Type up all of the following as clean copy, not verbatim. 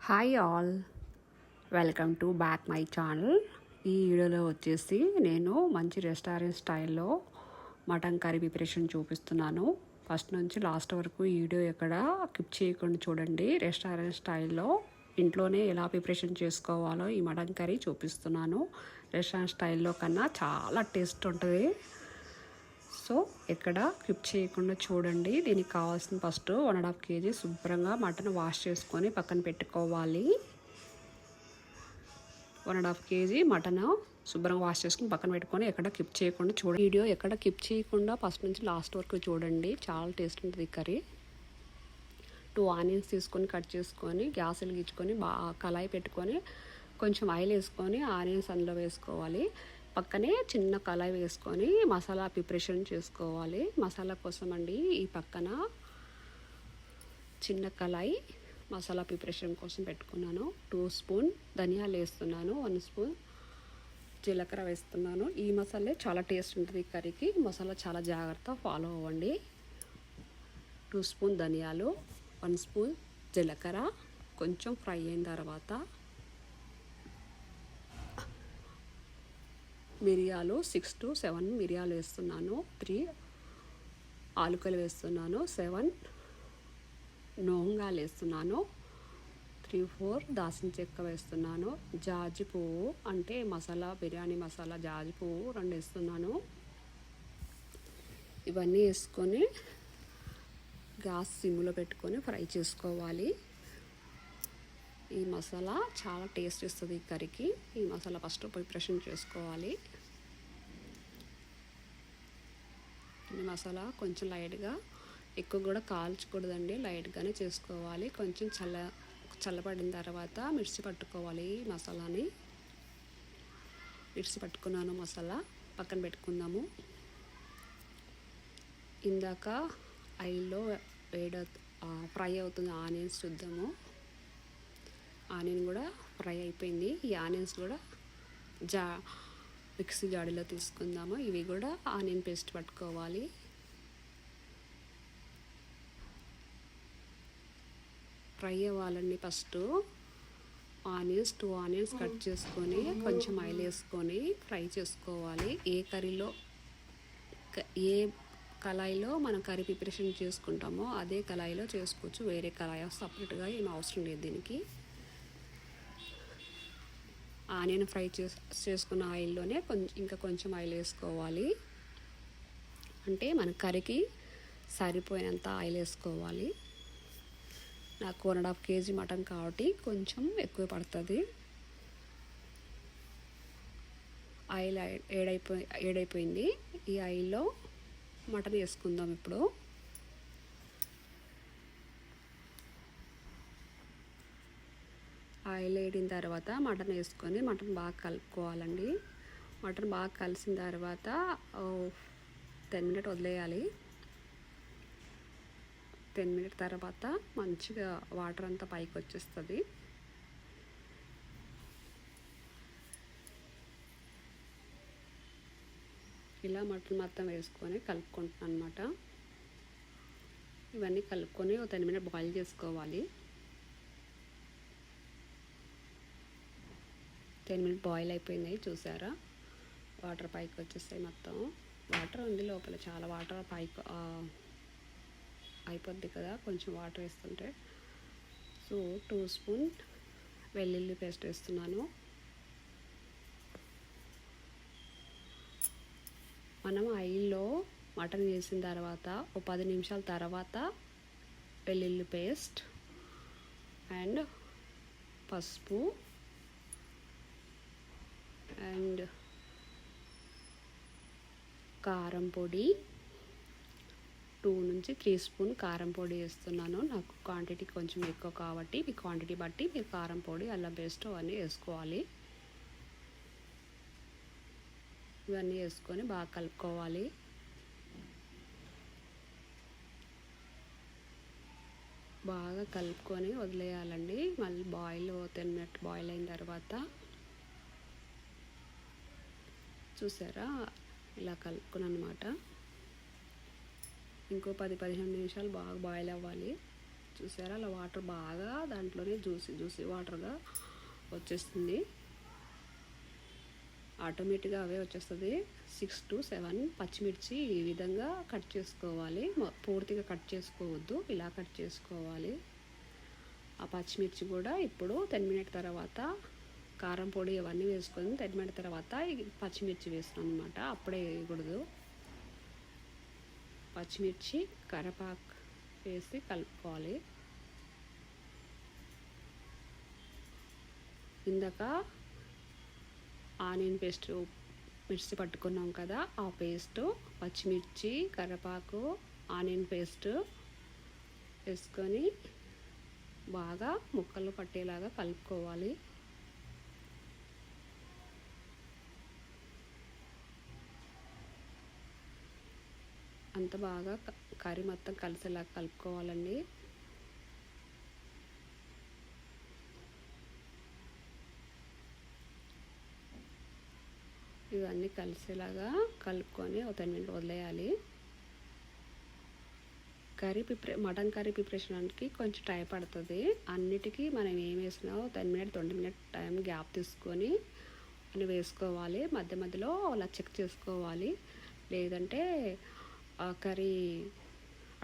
Hi all, welcome to back my channel. ఈ వీడియోలో వచ్చేసి నేను మంచి రెస్టారెంట్ స్టైల్లో మటన్ కర్రీ ప్రిపరేషన్ చూపిస్తున్నాను. ఫస్ట్ నుంచి లాస్ట్ వరకు ఈ వీడియో ఎక్కడ స్కిప్ చేయకుండా చూడండి. రెస్టారెంట్ స్టైల్లో ఇంట్లోనే ఎలా ప్రిపరేషన్ చేసుకోవాలో ఈ మటన్ కర్రీ చూపిస్తున్నాను. రెస్టారెంట్ స్టైల్లో కన్నా చాలా టేస్ట్ ఉంటుంది. సో ఎక్కడ స్కిప్ చేయకుండా చూడండి. దీనికి కావాల్సిన ఫస్ట్ 1.5 kg శుభ్రంగా మటన్ వాష్ చేసుకొని పక్కన పెట్టుకోవాలి. 1.5 kg మటన్ శుభ్రంగా వాష్ చేసుకుని పక్కన పెట్టుకొని ఎక్కడ స్కిప్ చేయకుండా చూడండి. వీడియో ఎక్కడ స్కిప్ చేయకుండా ఫస్ట్ నుంచి లాస్ట్ వరకు చూడండి. చాలా టేస్ట్ ఉంటుంది ఈ కర్రీ. 2 ఆనియన్స్ తీసుకొని కట్ చేసుకొని గ్యాస్ వెలిగించుకొని బాగా కళాయి పెట్టుకొని కొంచెం ఆయిల్ వేసుకొని ఆనియన్స్ అందులో వేసుకోవాలి. పక్కనే చిన్న కళాయి వేసుకొని మసాలా ప్రిపరేషన్ చేసుకోవాలి. మసాలా కోసం అండి ఈ పక్కన చిన్న కళాయి మసాలా ప్రిపరేషన్ కోసం పెట్టుకున్నాను. 2 స్పూన్ ధనియాలు వేస్తున్నాను, 1 స్పూన్ జీలకర్ర వేస్తున్నాను. ఈ మసాలే చాలా టేస్ట్ ఉంటుంది ఈ కర్రీకి. మసాలా చాలా జాగ్రత్త ఫాలో అవ్వండి. 2 స్పూన్ ధనియాలు, 1 స్పూన్ జీలకర్ర కొంచెం ఫ్రై అయిన తర్వాత మిరియాలు 6 to 7 మిరియాలు వేస్తున్నాను. 3 ఆలుకలు వేస్తున్నాను. 7 లవంగాలు వేస్తున్నాను. 3-4 దాల్చిన చెక్క వేస్తున్నాను. జాజి పువ్వు అంటే మసాలా బిర్యానీ మసాలా జాజి పువ్వు 2 వేస్తున్నాను. ఇవన్నీ వేసుకొని గ్యాస్ సిమ్లో పెట్టుకొని ఫ్రై చేసుకోవాలి. ఈ మసాలా చాలా టేస్ట్ ఇస్తుంది ఈ కర్రీకి. ఈ మసాలా ఫస్ట్ ప్రిపరేషన్ చేసుకోవాలి. ఈ మసాలా కొంచెం లైట్గా, ఎక్కువ కూడా కాల్చకూడదండి, లైట్గానే చేసుకోవాలి. కొంచెం చల్లబడిన తర్వాత మిర్చి పట్టుకోవాలి. ఈ మసాలాని మిర్చి పట్టుకున్నాను. మసాలా పక్కన పెట్టుకుందాము. ఇందాక ఆయిల్లో ఫ్రై అవుతుంది ఆనియన్స్ చూద్దాము. ఆనియన్ కూడా ఫ్రై అయిపోయింది. ఈ ఆనియన్స్ కూడా మిక్సీ జాడీలో తీసుకుందాము. ఇవి కూడా ఆనియన్ పేస్ట్ పట్టుకోవాలి. ఫ్రై అవ్వాలండి. ఫస్ట్ ఆనియన్స్ 2 ఆనియన్స్ కట్ చేసుకొని కొంచెం ఆయిల్ వేసుకొని ఫ్రై చేసుకోవాలి. ఏ కళాయిలో మనం కర్రీ ప్రిపరేషన్ చేసుకుంటామో అదే కళాయిలో చేసుకోవచ్చు. వేరే కళాయి సపరేట్గా ఏం అవసరం లేదు దీనికి. ఆనియన్ ఫ్రై చేసుకున్న ఆయిల్లోనే ఇంకా కొంచెం ఆయిల్ వేసుకోవాలి. అంటే మన కర్రీకి సరిపోయినంత ఆయిల్ వేసుకోవాలి. నాకు 1.5 kg మటన్ కాబట్టి కొంచెం ఎక్కువ పడుతుంది. ఆయిల్ ఏడైపోయింది. ఈ ఆయిల్లో మటన్ వేసుకుందాం ఇప్పుడు. ఆయిల్ వేడిన తర్వాత మటన్ వేసుకొని మటన్ బాగా కలుపుకోవాలండి. మటన్ బాగా కలిసిన తర్వాత 10 minutes వదిలేయాలి. 10 minutes తర్వాత మంచిగా వాటర్ అంతా పైకి వచ్చేస్తుంది. ఇలా మటన్ మొత్తం వేసుకొని కలుపుకుంటున్నాను అనమాట. ఇవన్నీ కలుపుకొని 10 minutes బాయిల్ చేసుకోవాలి. 10 minutes బాయిల్ అయిపోయింది. చూసారా, వాటర్ పైకి వచ్చేస్తాయి. మొత్తం వాటర్ ఉంది లోపల, చాలా వాటర్ పైకి అయిపోద్ది కదా కొంచెం వాటర్ వేస్తుంటే. సో 2 స్పూన్ వెల్లుల్లి పేస్ట్ వేస్తున్నాను. మనం ఆయిల్లో మటన్ వేసిన తర్వాత 10 నిమిషాల తర్వాత వెల్లుల్లి పేస్ట్ అండ్ పసుపు అండ్ కారం పొడి 2 నుంచి 3 స్పూన్ కారం పొడి వేస్తున్నాను. నాకు క్వాంటిటీ కొంచెం ఎక్కువ కాబట్టి మీ క్వాంటిటీ బట్టి మీరు కారం పొడి అల్లం పేస్ట్ అవన్నీ వేసుకోవాలి. ఇవన్నీ వేసుకొని బాగా కలుపుకోవాలి. బాగా కలుపుకొని వదిలేయాలండి. మళ్ళీ 10 minutes బాయిల్ అయిన తర్వాత చూసారా ఇలా కలుపుకున్నాను అనమాట. ఇంకో 10-15 నిమిషాలు బాగా బాయిల్ అవ్వాలి. చూసారా అలా వాటర్ బాగా దాంట్లోనే జ్యూసీ వాటర్గా వచ్చేస్తుంది. ఆటోమేటిక్గా అవే వచ్చేస్తుంది. 6 to 7 పచ్చిమిర్చి ఈ విధంగా కట్ చేసుకోవాలి. పూర్తిగా కట్ చేసుకోవద్దు, ఇలా కట్ చేసుకోవాలి. ఆ పచ్చిమిర్చి కూడా ఇప్పుడు 10 మినిట్ తర్వాత కారం పొడి అవన్నీ వేసుకొని 10 మినిట్ తర్వాత పచ్చిమిర్చి వేస్తున్నాను అనమాట. అప్పుడే వేయకూడదు. పచ్చిమిర్చి కరివేపాకు వేసి కలుపుకోవాలి. ఇందాక ఆనియన్ పేస్ట్ మిర్చి పట్టుకున్నాం కదా, ఆ పేస్ట్ పచ్చిమిర్చి కరివేపాకు ఆనియన్ పేస్ట్ వేసుకొని బాగా ముక్కలు పట్టేలాగా కలుపుకోవాలి. అంత బాగా కర్రీ మొత్తం కలిసేలా కలుపుకోవాలండి. ఇవన్నీ కలిసేలాగా కలుపుకొని ఒక 10 మినిట్ వదిలేయాలి. మటన్ కర్రీ ప్రిపరేషన్కి కొంచెం టైం పడుతుంది. అన్నిటికీ మనం ఏం వేసినామో 10 మినిట్ 20 మినిట్ టైం గ్యాప్ తీసుకొని అని వేసుకోవాలి. మధ్య మధ్యలో అలా చెక్ చేసుకోవాలి, లేదంటే ఆ కర్రీ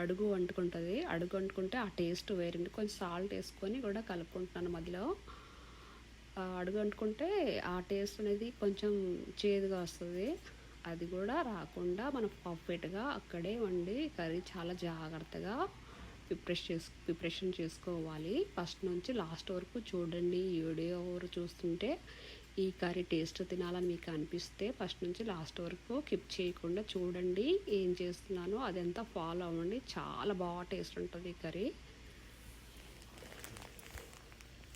అడుగు అంటుకుంటే ఆ టేస్ట్ వేరండి. కొంచెం సాల్ట్ వేసుకొని కూడా కలుపుకుంటున్నాను మధ్యలో. అడుగు అంటుకుంటే ఆ టేస్ట్ అనేది కొంచెం చేదుగా వస్తుంది. అది కూడా రాకుండా మనం పర్ఫెక్ట్గా అక్కడే వండి కర్రీ చాలా జాగ్రత్తగా ప్రిపరేషన్ చేసుకోవాలి. ఫస్ట్ నుంచి లాస్ట్ వరకు చూడండి. ఈ వీడియో చూస్తుంటే ఈ కర్రీ టేస్ట్ తినాలని మీకు అనిపిస్తే ఫస్ట్ నుంచి లాస్ట్ వరకు స్కిప్ చేయకుండా చూడండి. ఏం చేస్తున్నానో అదంతా ఫాలో అవ్వండి. చాలా బాగా టేస్ట్ ఉంటుంది ఈ కర్రీ.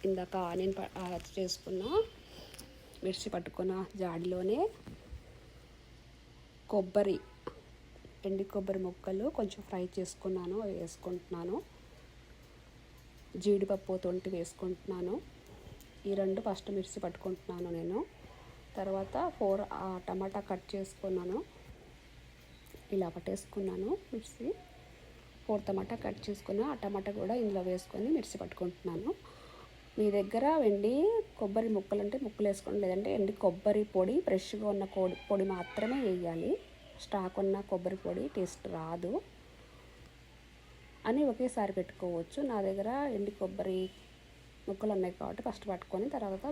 ఇందాక ఆనియన్ చేసుకున్న మిర్చి పట్టుకున్న జాడిలోనే ఎండి కొబ్బరి ముక్కలు కొంచెం ఫ్రై చేసుకున్నాను, అవి వేసుకుంటున్నాను. జీడిపప్పు తొంటి వేసుకుంటున్నాను. ఈ 2 ఫస్ట్ మిర్చి పట్టుకుంటున్నాను నేను. తర్వాత 4 టమాటా కట్ చేసుకున్నాను, ఇలా పట్టేసుకున్నాను. మిర్చి 4 టమాటా కట్ చేసుకున్న ఆ టమాటా కూడా ఇందులో వేసుకొని మిర్చి పట్టుకుంటున్నాను. మీ దగ్గర ఎండి కొబ్బరి ముక్కలు అంటే ముక్కలు వేసుకోండి, లేదంటే ఎండి కొబ్బరి పొడి ఫ్రెష్గా ఉన్న పొడి మాత్రమే వేయాలి. స్టాక్ ఉన్న కొబ్బరి పొడి టేస్ట్ రాదు అని ఒకేసారి పెట్టుకోవచ్చు. నా దగ్గర ఎండి కొబ్బరి ముక్కలు ఉన్నాయి కాబట్టి ఫస్ట్ పట్టుకొని తర్వాత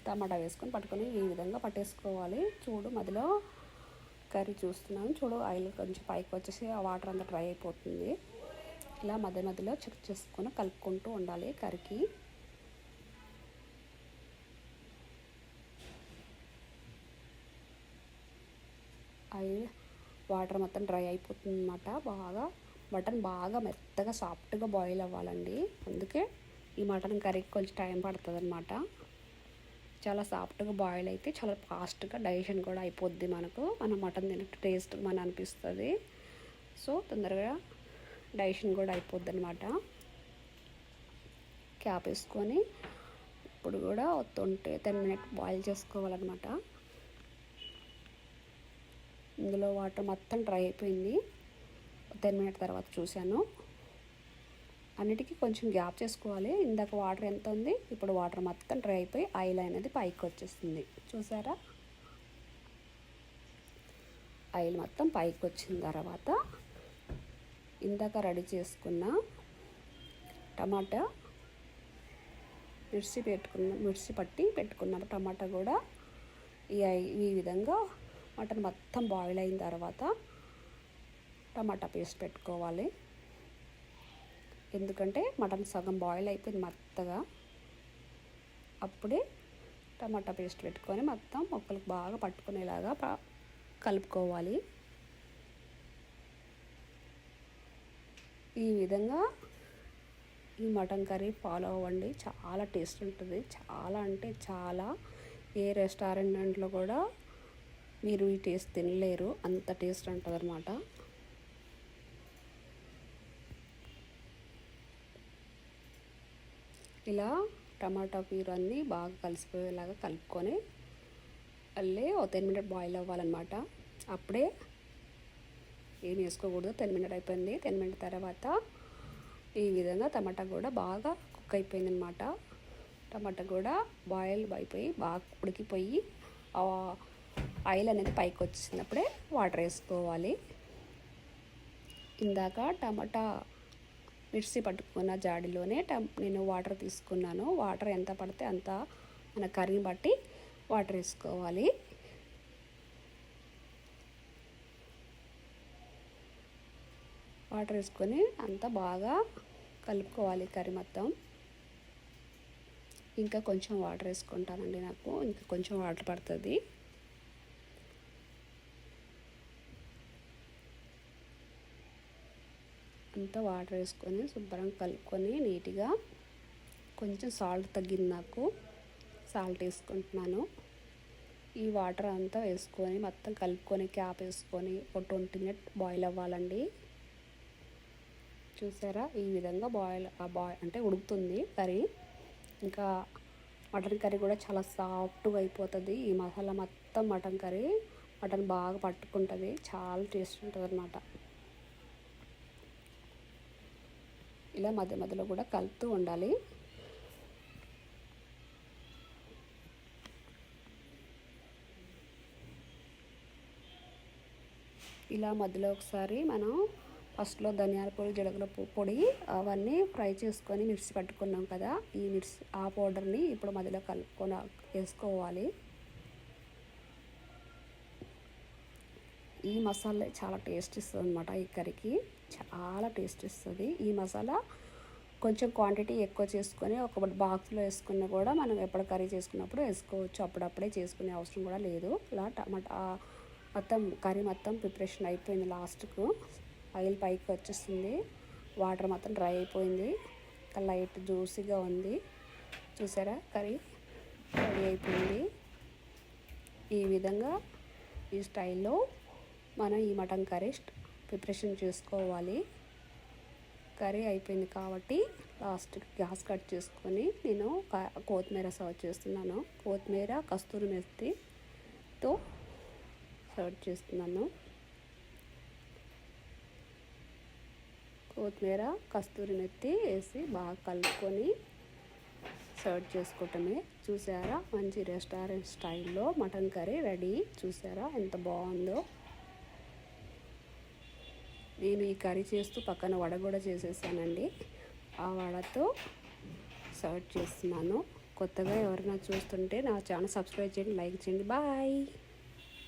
టమాటా వేసుకొని పట్టుకొని ఈ విధంగా పట్టేసుకోవాలి. చూడు మధ్యలో కర్రీ చూస్తున్నాను, చూడు ఆయిల్ కొంచెం పైకి వచ్చేసి ఆ వాటర్ అంతా డ్రై అయిపోతుంది. ఇలా మధ్య మధ్యలో చెక్ చేసుకొని కలుపుకుంటూ ఉండాలి కర్రీకి. వాటర్ మొత్తం డ్రై అయిపోతుంది అన్నమాట. మటన్ బాగా మెత్తగా సాఫ్ట్గా బాయిల్ అవ్వాలండి. అందుకే ఈ మటన్ కర్రీకి కొంచెం టైం పడుతుంది అన్నమాట. చాలా సాఫ్ట్గా బాయిల్ అయితే చాలా ఫాస్ట్గా డైజెషన్ కూడా అయిపోద్ది. మనం మటన్ తినట్టు టేస్ట్ మన అనిపిస్తుంది. సో తొందరగా డైజెషన్ కూడా అయిపోద్ది అన్నమాట. క్యాప్ వేసుకొని ఇప్పుడు కూడా 10 మినిట్ బాయిల్ చేసుకోవాలన్నమాట. ఇందులో వాటర్ మొత్తం డ్రై అయిపోయింది. 10 మినిట్ తర్వాత చూశాను. అన్నిటికీ కొంచెం గ్యాప్ చేసుకోవాలి. ఇందాక వాటర్ ఎంత ఉంది, ఇప్పుడు వాటర్ మొత్తం డ్రై అయిపోయి ఆయిల్ అనేది పైకి వచ్చేస్తుంది. చూసారా, ఆయిల్ మొత్తం పైకి వచ్చిన తర్వాత ఇందాక రెడీ చేసుకున్న టమాటా మిర్చి పట్టి పెట్టుకున్న టమాటా కూడా ఈ విధంగా మటన్ మొత్తం బాయిల్ అయిన తర్వాత టమాటా పేస్ట్ పెట్టుకోవాలి. ఎందుకంటే మటన్ సగం బాయిల్ అయిపోయింది మెత్తగా. అప్పుడే టమాటా పేస్ట్ పెట్టుకొని మొత్తం ముక్కలకు బాగా పట్టుకునేలాగా కలుపుకోవాలి. ఈ విధంగా ఈ మటన్ కర్రీ ఫాలో అవ్వండి. చాలా టేస్ట్ ఉంటుంది. చాలా అంటే చాలా. ఏ రెస్టారెంట్లో కూడా మీరు ఈ టేస్ట్ తినలేరు, అంత టేస్ట్ ఉంటుంది అన్నమాట. ఇలా టమాటా ప్యూర్ అన్నీ బాగా కలిసిపోయేలాగా కలుపుకొని మళ్ళీ 10 మినిట్ బాయిల్ అవ్వాలన్నమాట. అప్పుడే ఏం వేసుకోకూడదు. 10 మినిట్ అయిపోయింది. 10 మినిట్ తర్వాత ఈ విధంగా టమాటా కూడా బాగా కుక్ అయిపోయింది అనమాట. టమాటా కూడా బాయిల్ అయిపోయి బాగా ఉడికిపోయి ఆయిల్ అనేది పైకి వచ్చినప్పుడే వాటర్ వేసుకోవాలి. ఇందాక టమాటా మిర్చి పట్టుకున్న జాడిలోనే నేను వాటర్ తీసుకున్నాను. వాటర్ ఎంత పడితే అంత మన కర్రీని బట్టి వాటర్ వేసుకోవాలి. వాటర్ వేసుకొని అంతా బాగా కలుపుకోవాలి కర్రీ మొత్తం. ఇంకా కొంచెం వాటర్ వేసుకుంటానండి, నాకు ఇంకా కొంచెం వాటర్ పడుతుంది. అంతా వాటర్ వేసుకొని శుభ్రంగా కలుపుకొని నీట్గా కొంచెం సాల్ట్ తగ్గింది, నాకు సాల్ట్ వేసుకుంటున్నాను. ఈ వాటర్ అంతా వేసుకొని మొత్తం కలుపుకొని క్యాప్ వేసుకొని ఒక 20 మినిట్ బాయిల్ అవ్వాలండి. చూసారా ఈ విధంగా బాయిల్ అంటే ఉడుకుతుంది కర్రీ. ఇంకా మటన్ కర్రీ కూడా చాలా సాఫ్ట్గా అయిపోతుంది. ఈ మసాలా మొత్తం మటన్ బాగా పట్టుకుంటుంది, చాలా టేస్ట్ ఉంటుంది అన్నమాట. ఇలా మధ్య మధ్యలో కూడా కలుపుతూ ఉండాలి. ఇలా మధ్యలో ఒకసారి మనం ఫస్ట్లో ధనియాల పొడి, జీలకర్ర పొడి అవన్నీ ఫ్రై చేసుకొని మిక్సీ పట్టుకున్నాం కదా, ఈ ఆ పౌడర్ని ఇప్పుడు మధ్యలో కలుపుకొని వేసుకోవాలి. ఈ మసాలా చాలా టేస్ట్ ఇస్తుంది అనమాట, ఈ కర్రీకి చాలా టేస్ట్ ఇస్తుంది. ఈ మసాలా కొంచెం క్వాంటిటీ ఎక్కువ చేసుకొని ఒక బాక్స్లో వేసుకున్నా కూడా మనం ఎప్పుడు కర్రీ చేసుకున్నప్పుడు వేసుకోవచ్చు, అప్పుడప్పుడే చేసుకునే అవసరం కూడా లేదు. ఇలా టమాటా మొత్తం కర్రీ మొత్తం ప్రిపరేషన్ అయిపోయింది. లాస్ట్కు ఆయిల్ పైకి వచ్చేస్తుంది, వాటర్ మొత్తం డ్రై అయిపోయింది, లైట్ జ్యూసీగా ఉంది. చూసారా కర్రీ రెడీ అయిపోయింది. ఈ విధంగా ఈ స్టైల్లో మనం ఈ మటన్ కర్రీ ప్రిపరేషన్ చేసుకోవాలి. కర్రీ అయిపోయింది కాబట్టి లాస్ట్కి గ్యాస్ కట్ చేసుకొని నేను కొత్తిమీర సర్వ్ చేస్తున్నాను. కొత్తిమీర కస్తూరి మెత్తితో సర్వ్ చేస్తున్నాను. కొత్తిమీర కస్తూరి మెత్తి వేసి బాగా కలుపుకొని సర్వ్ చేసుకోవటమే. చూసారా మంచి రెస్టారెంట్ స్టైల్లో మటన్ కర్రీ రెడీ. చూసారా ఎంత బాగుందో. నేను ఈ కర్రీ చేస్తూ పక్కన వడ కూడా చేసేసానండి. ఆ వడతో సర్వ్ చేస్తున్నాను. కొత్తగా ఎవరైనా చూస్తుంటే నా ఛానల్ సబ్స్క్రైబ్ చేయండి, లైక్ చేయండి. బాయ్.